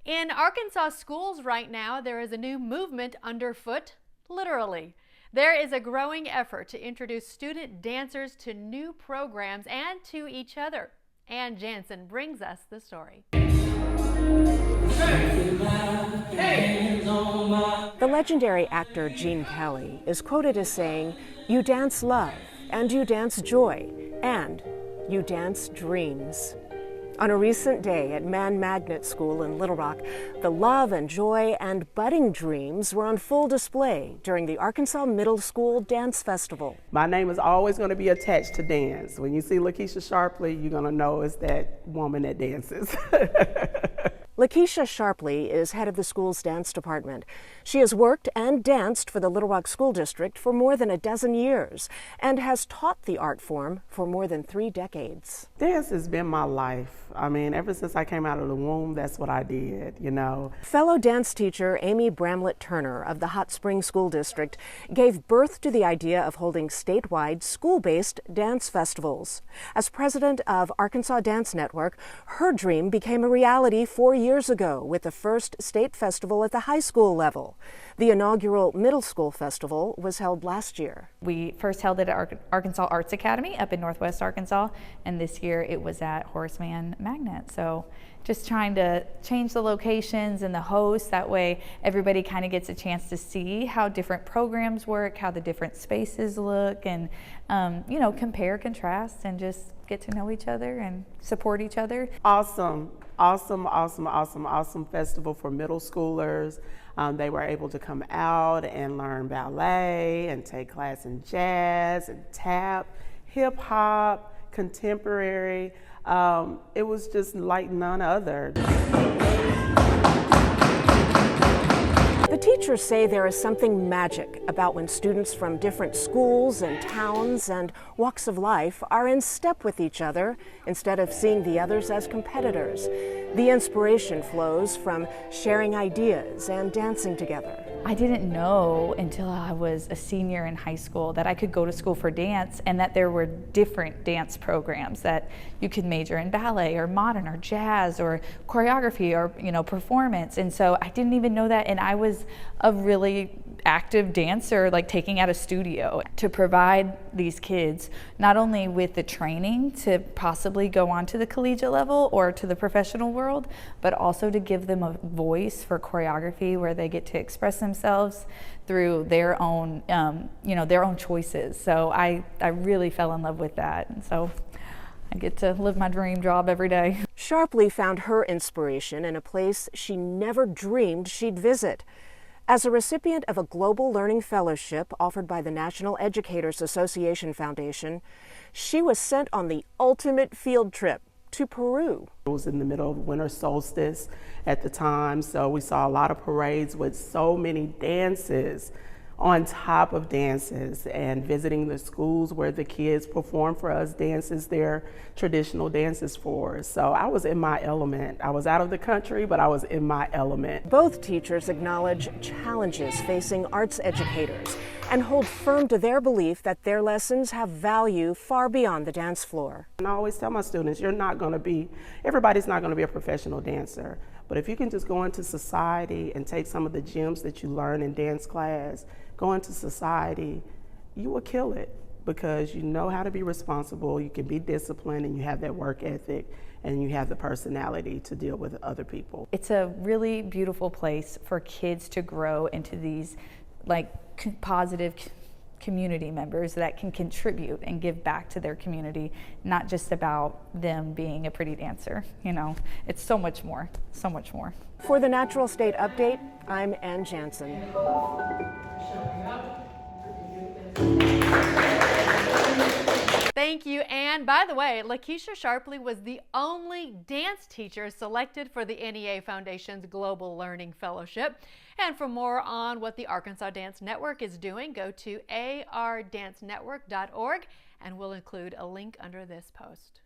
In Arkansas schools right now, there is a new movement underfoot, literally. There is a growing effort to introduce student dancers to new programs and to each other. And Jansen brings us the story. The legendary actor Gene Kelly is quoted as saying, "You dance love, and you dance joy, and you dance dreams." On a recent day at Man Magnet School in Little Rock, the love and joy and budding dreams were on full display during the Arkansas Middle School Dance Festival. My name is always going to be attached to dance. When you see Lakeisha Sharpley, you're going to know it's that woman that dances. Lakeisha Sharpley is head of the school's dance department. She has worked and danced for the Little Rock School District for more than a dozen years and has taught the art form for more than 3 decades. Dance has been my life. I mean, ever since I came out of the womb, that's what I did, you know. Fellow dance teacher Amy Bramlett Turner of the Hot Springs School District gave birth to the idea of holding statewide school-based dance festivals. As president of Arkansas Dance Network, her dream became a reality 4 years ago with the first state festival at the high school level. The inaugural middle school festival was held last year. We first held it at Arkansas Arts Academy up in Northwest Arkansas, and this year it was at Man Magnet. So just trying to change the locations and the hosts, that way everybody kind of gets a chance to see how different programs work, how the different spaces look, and you know, compare, contrast, and just get to know each other and support each other. Awesome festival for middle schoolers. They were able to come out and learn ballet and take class in jazz and tap, hip hop, contemporary. It was just like none other. The teachers say there is something magic about when students from different schools and towns and walks of life are in step with each other instead of seeing the others as competitors. The inspiration flows from sharing ideas and dancing together. I didn't know until I was a senior in high school that I could go to school for dance and that there were different dance programs, that you could major in ballet or modern or jazz or choreography or, you know, performance. And so I didn't even know that, and I was a really active dancer, like taking out a studio to provide these kids not only with the training to possibly go on to the collegiate level or to the professional world, but also to give them a voice for choreography where they get to express themselves through their own, you know, their own choices. So I really fell in love with that, and so I get to live my dream job every day. Sharpley found her inspiration in a place she never dreamed she'd visit. As a recipient of a Global Learning Fellowship offered by the National Educators Association Foundation, she was sent on the ultimate field trip to Peru. It was in the middle of winter solstice at the time, so we saw a lot of parades with so many dances on top of dances, and visiting the schools where the kids perform for us dances, their traditional dances for us. So I was in my element. I was out of the country, but I was in my element. Both teachers acknowledge challenges facing arts educators and hold firm to their belief that their lessons have value far beyond the dance floor. And I always tell my students, everybody's not going to be a professional dancer, but if you can just go into society and take some of the gems that you learn in dance class, go into society, you will kill it, because you know how to be responsible, you can be disciplined, and you have that work ethic, and you have the personality to deal with other people. It's a really beautiful place for kids to grow into these like positive community members that can contribute and give back to their community, not just about them being a pretty dancer. You know, it's so much more, so much more. For the Natural State Update, I'm Ann Jansen. Thank you, Ann. By the way, Lakeisha Sharpley was the only dance teacher selected for the NEA Foundation's Global Learning Fellowship. And for more on what the Arkansas Dance Network is doing, go to ardancenetwork.org, and we'll include a link under this post.